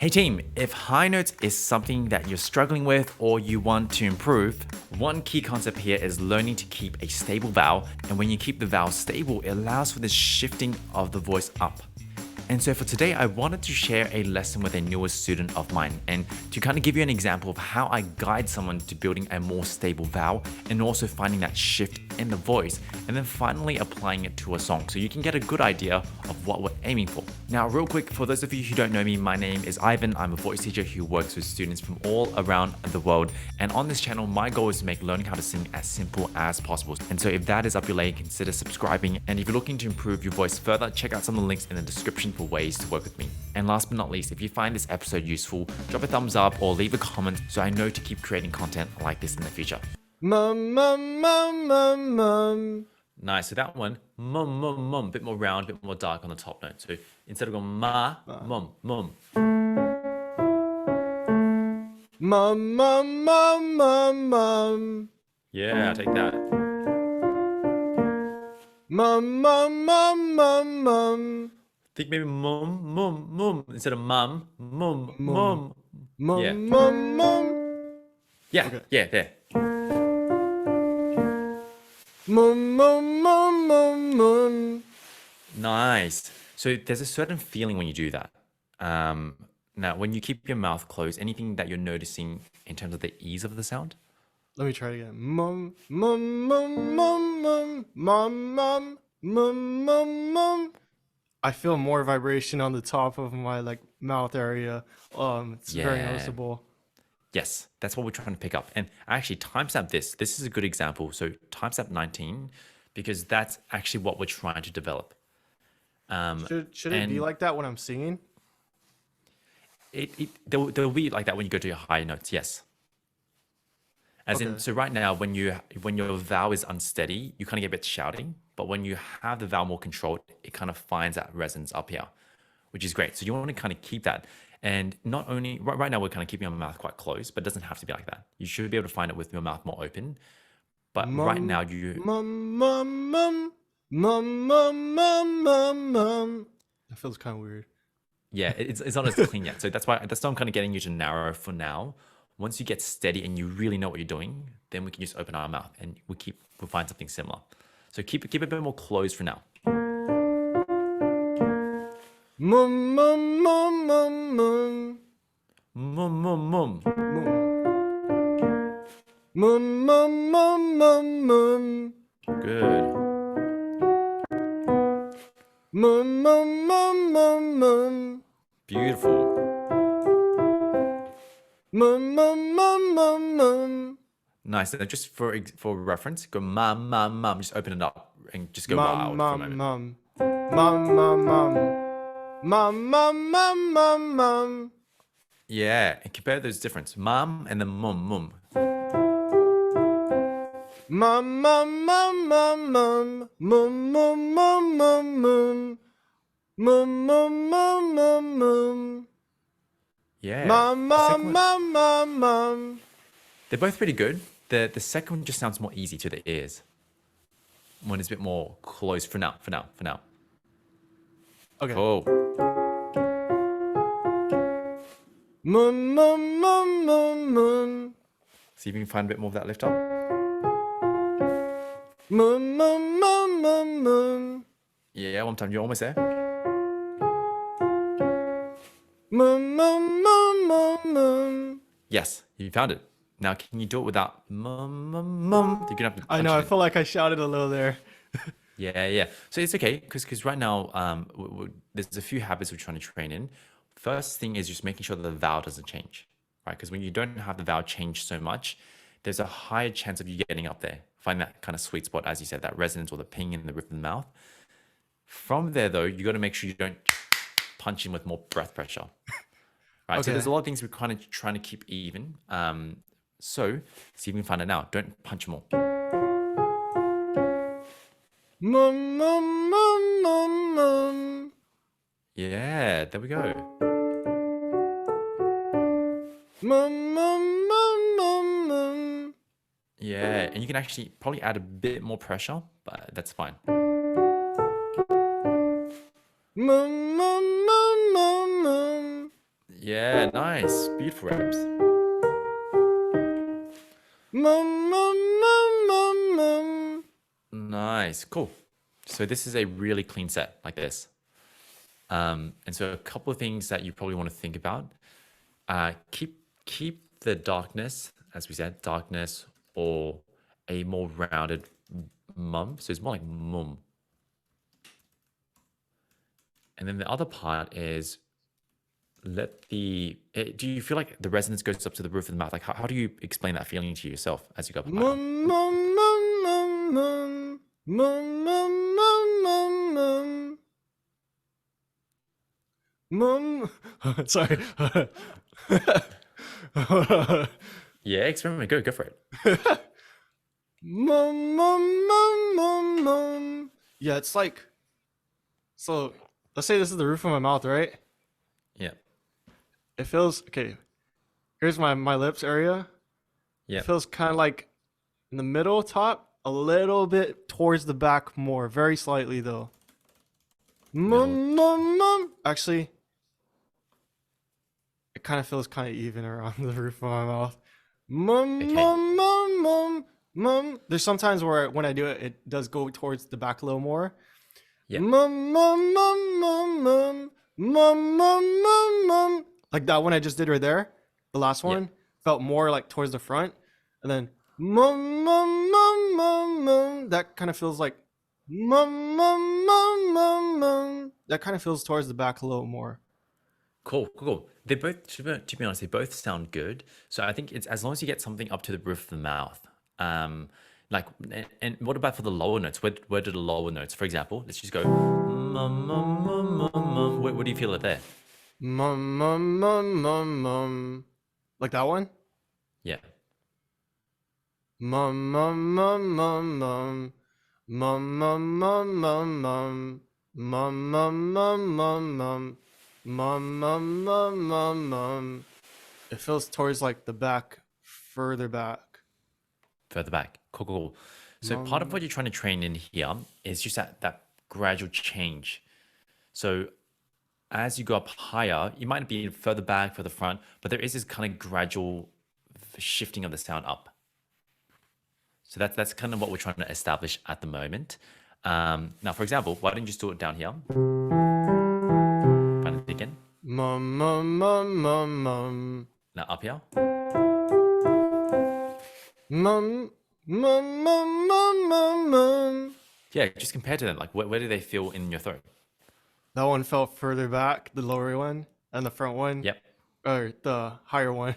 Hey team, if high notes is something that you're struggling with or you want to improve, one key concept here is learning to keep a stable vowel. And when you keep the vowel stable, it allows for this shifting of the voice up. And so for today, I wanted to share a lesson with a newer student of mine and to kind of give you an example of how I guide someone to building a more stable vowel and also finding that shift in the voice and then finally applying it to a song so you can get a good idea of what we're aiming for. Now, real quick, for those of you who don't know me, my name is Ivan. I'm a voice teacher who works with students from all around the world. And on this channel, my goal is to make learning how to sing as simple as possible. And so if that is up your lane, consider subscribing. And if you're looking to improve your voice further, check out some of the links in the description for ways to work with me. And last but not least, if you find this episode useful, drop a thumbs up or leave a comment so I know to keep creating content like this in the future. Mum, mum, mum, mum, mum. Nice, so that one, mum, mum, mum, a bit more round, a bit more dark on the top note. So instead of going ma, mum, mum. Mum, mum, mum, mum, mum. Yeah, take that. Mum, mum, mum, mum, mum. Think maybe mum, mum, mum, instead of mum, mum, mum. Mum, Yeah. mum, mum. Yeah, Okay. yeah, there. Mum, mum, mum, mum, mum. Nice. So there's a certain feeling when you do that. Now, when you keep your mouth closed, anything that you're noticing in terms of the ease of the sound? Let me try it again. Mum, mum, mum, mum, mum, mum, mum, mum, mum, mum. I feel more vibration on the top of my mouth area. It's very Yeah. noticeable. Yes, that's what we're trying to pick up. And actually, timestamp this. This is a good example. So timestamp 19, because that's actually what we're trying to develop. Should it be and- like that when I'm singing? There'll be like that when you go to your high notes, yes. As in, Okay. so right now, when your vowel is unsteady, you kind of get a bit shouting. But when you have the vowel more controlled, it kind of finds that resonance up here, which is great. So you want to kind of keep that. And not only, right now, we're kind of keeping our mouth quite closed, but it doesn't have to be like that. You should be able to find it with your mouth more open. But right now, you, Mum, mum, mum, mum, mum, mum, mum, mum. That feels kind of weird. yeah, it's not as clean yet. So that's why I'm kind of getting you to narrow for now. Once you get steady and you really know what you're doing, then we can just open our mouth and we'll find something similar. So keep it a bit more closed for now. Mum, mum, mum, mum, mum. Mum, mum, mum. Mum, mum, mum, mum, mum. Good. Mum, mum, mum, mum, mum. Beautiful. Mum, mum, mum, mum, mum. Nice. Now just for reference, go mum, mum, mum. Just open it up and just go wild Mum, for a mum, moment. mum. Mum, mum, mum. Mum, mum, mum, mum, mum. Yeah, and compare those difference. Mum and then mum, mum. Mum, mum, mum, mum, mum. Mum, mum, mum, mum, mum. Mum, mum, mum, mum, mum. Yeah. Mum, The second mum, one- mum, mum, mum. They're both pretty good. The second one just sounds more easy to the ears. One is a bit more close for now. Okay. Cool. Mum, mum, mum, mum, mum. See if you can find a bit more of that lift up. Mum, mum, mum, mum, mum. Yeah, one time. You're almost there. Mum, mum, mum, mum, mum. Yes, you found it. Now, can you do it without mum, mum, mum? You're gonna have to I punch know. it I in. feel like I shouted a little there. Yeah. So it's okay because right now there's a few habits we're trying to train in. First thing is just making sure that the vowel doesn't change, right? Because when you don't have the vowel change so much, there's a higher chance of you getting up there. Find that kind of sweet spot, as you said, that resonance or the ping in the roof of the mouth. From there, though, you got to make sure you don't punch in with more breath pressure. Right. So Okay. there's a lot of things we're kind of trying to keep even. So see if you can find it now. Don't punch more. Mum, mum, mum, mum, mum. Yeah, there we go. Mum, mum, mum, mum, mum. Yeah, and you can actually probably add a bit more pressure, but that's fine. Mum, mum, mum, mum, mum. Yeah, nice. Beautiful reps. Mum, mum, mum, mum, mum. Nice. Cool. So this is a really clean set like this. And so a couple of things that you probably want to think about. Keep the darkness, as we said, darkness or a more rounded mum. So it's more like mum. And then the other part is do you feel like the resonance goes up to the roof of the mouth? Like how do you explain that feeling to yourself as you go up higher? Mum, mum, mum, mum, mum. Mum, mum, mum, mum, mum. Mum. Sorry. Yeah, experiment. Go for it. Mum, mum, mum, mum, mum. Yeah, it's like, so let's say this is the roof of my mouth, right? Yeah. It feels, okay, here's my lips area. Yeah. It feels kind of like in the middle top, a little bit towards the back more, very slightly though. Mum, mum, mum. Actually, it kind of feels kind of even around the roof of my mouth. Mum, Okay. mum, mum, mum, mum. There's sometimes where when I do it, it does go towards the back a little more. Yeah. Mum, mum, mum, mum, mum, mum, mum, mum, mum. Like that one I just did right there. The last one felt more like towards the front, and then mum, mum, mum, mum, mum. That kind of feels like mum, mum, mum, mum, mum. That kind of feels towards the back a little more. Cool. They both, to be honest, they both sound good. So I think it's as long as you get something up to the roof of the mouth. Like, and what about for the lower notes? Where do the lower notes? For example, let's just go. Mum, mum, mum, mum, mum. What do you feel it there? Mum, mum, mum, mum, mum. Like that one? Yeah. Mum, mum, mum, mum, mum. Mum, mum, mum, mum, mum. Mum, mum, mum, mum, mum. Mum, mum, mum, mum, mum. It feels towards like the back, further back. Further back. Cool. So part of Mum. what you're trying to train in here is just that gradual change. So as you go up higher, you might be further back, further front, but there is this kind of gradual shifting of the sound up. So that's kind of what we're trying to establish at the moment. Now, for example, why don't you just do it down here? Find it again. Mum, mum, mum, mum, mum. Now up here. Mum, mum, mum, mum, mum, mum. Yeah, just compare to them. Like, where do they feel in your throat? That one felt further back, the lower one, and the front one, Yep. or the higher one,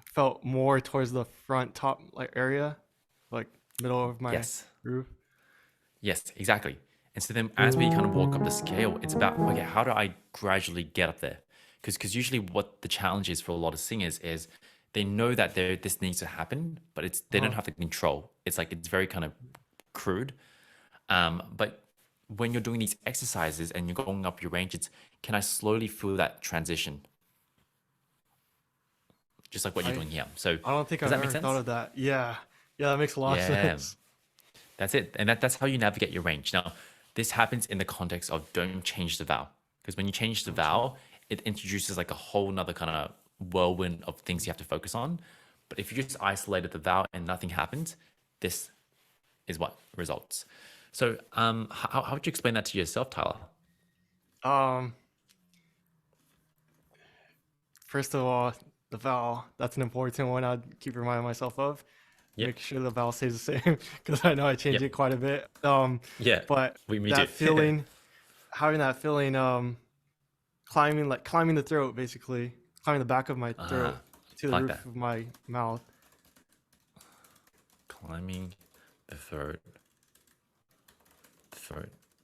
felt more towards the front top like area, like middle of my Yes. roof. Yes, exactly. And so then as we kind of walk up the scale, it's about, okay, how do I gradually get up there? Because usually what the challenge is for a lot of singers is they know that this needs to happen, but they don't have the control. It's like it's very kind of crude. But when you're doing these exercises and you're going up your range, it's can I slowly feel that transition? Just like what you're doing here. So I don't think does I've that make ever sense? thought of that. Yeah, that makes a lot of Yeah. sense. That's it. And that's how you navigate your range. Now, this happens in the context of don't change the vowel. Because when you change the vowel, it introduces like a whole nother kind of whirlwind of things you have to focus on. But if you just isolated the vowel and nothing happens, this is what results. So how would you explain that to yourself, Tyler? First of all, the vowel, that's an important one I'd keep reminding myself of. Yep. Make sure the vowel stays the same because I know I change Yep. it quite a bit. Yeah, But me that too. feeling, having that feeling, climbing the throat, basically climbing the back of my throat to the like roof that. of my mouth. Climbing the throat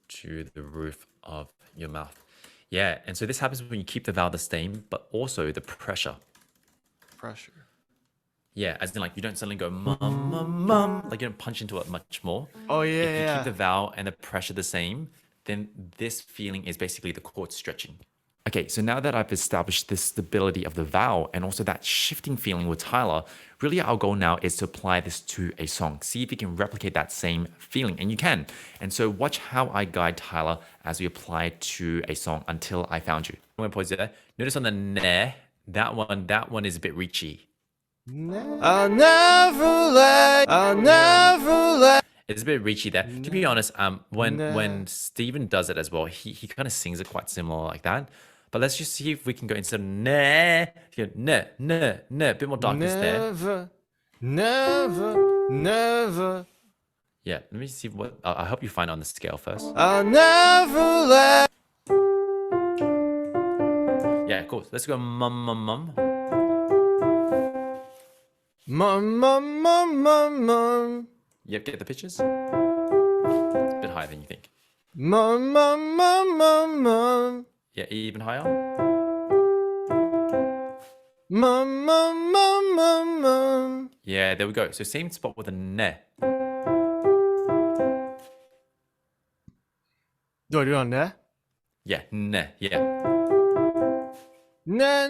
to the roof of your mouth. Yeah, and so this happens when you keep the vowel the same, but also the pressure. Pressure. Yeah, as in like you don't suddenly go mum mum mum, like you don't punch into it much more. Oh yeah, If you yeah. keep the vowel and the pressure the same, then this feeling is basically the chord stretching. Okay, so now that I've established the stability of the vowel and also that shifting feeling with Tyler, really our goal now is to apply this to a song. See if you can replicate that same feeling, and you can. And so watch how I guide Tyler as we apply it to a song until I found you. I'm going to pause there. Notice on the ne, That one is a bit reachy. I'll never let. It's a bit reachy there. To be honest, when Steven does it as well, he kind of sings it quite similar like that. But let's just see if we can go instead of nah, go nah, nah, nah, a bit more darkness there. Never. Yeah, let me see what I hope you find on the scale first. I'll never let. Yeah, cool. Let's go mum. Mum. Yep, get the pitches. A bit higher than you think. Mum. Yeah, even higher. Mum. Yeah, there we go. So same spot with a ne. Do I do it on there? Yeah, ne. Yeah. Na.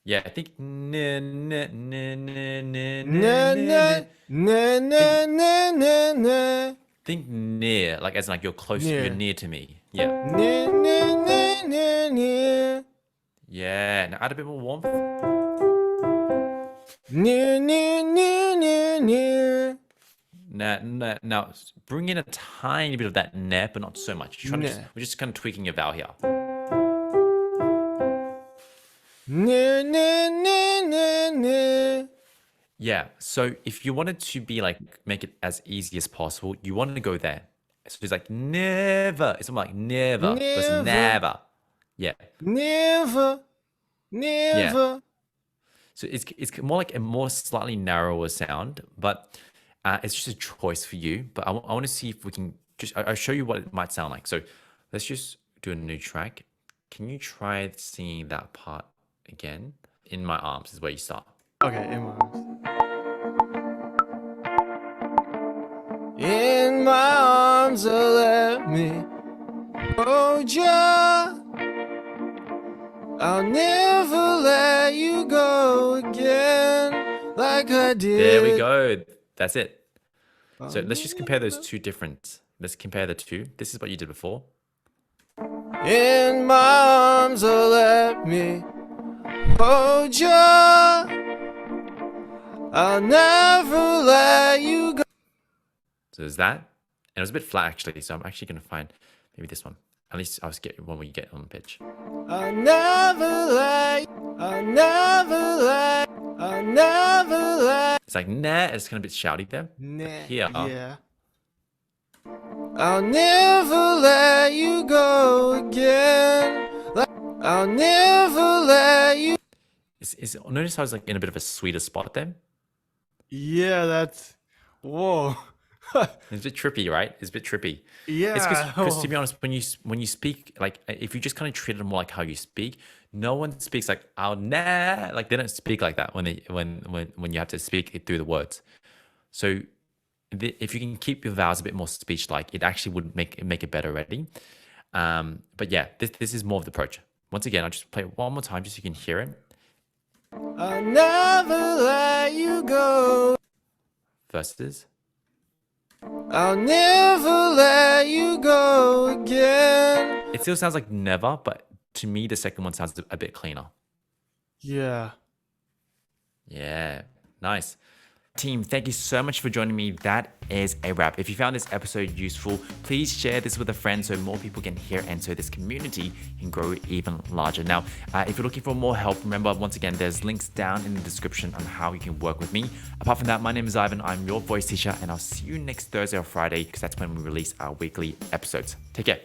Yeah, I think ne. Na. Think near, like as in like you're close, Near. you're near to me. Yeah. Near. Yeah. Now add a bit more warmth. Near. Now bring in a tiny bit of that ne, but not so much. We're just kind of tweaking your vowel here. Near. Yeah. So if you wanted to be like make it as easy as possible, you wanted to go there. So it's like never. It's something like never versus never. Yeah. Never. So it's more like a more slightly narrower sound, but it's just a choice for you. But I want to see if we can I'll show you what it might sound like. So let's just do a new track. Can you try singing that part again? In my arms is where you start. Okay, in my arms. In my arms, let me hold ya. I'll never let you go again like I did. There we go. That's it. So let's just compare those two different. Let's compare the two. This is what you did before. In my arms, let me hold ya. I'll never let you go. So there's that. And it was a bit flat actually. So I'm actually going to find maybe this one. At least I'll get one where you get on pitch. I'll never let. It's like nah. It's kind of a bit shouty there. Here. Yeah. I'll never let you go again. I'll never let you. Notice how it's like in a bit of a sweeter spot there. Yeah, that's. Whoa. It's a bit trippy, right? It's a bit trippy. Yeah. It's because to be honest, when you speak, like if you just kind of treat it more like how you speak, no one speaks like "oh nah," like they don't speak like that when you have to speak it through the words. So if you can keep your vowels a bit more speech-like, it actually would make it better already. But yeah, this is more of the approach. Once again, I'll just play it one more time just so you can hear it. I'll never let you go. Verses. I'll never let you go again. It still sounds like never, but to me, the second one sounds a bit cleaner. Yeah. Yeah, nice. Team, thank you so much for joining me. That is a wrap. If you found this episode useful, please share this with a friend so more people can hear and so this community can grow even larger. Now, if you're looking for more help, remember, once again, there's links down in the description on how you can work with me. Apart from that, my name is Ivan. I'm your voice teacher, and I'll see you next Thursday or Friday because that's when we release our weekly episodes. Take care.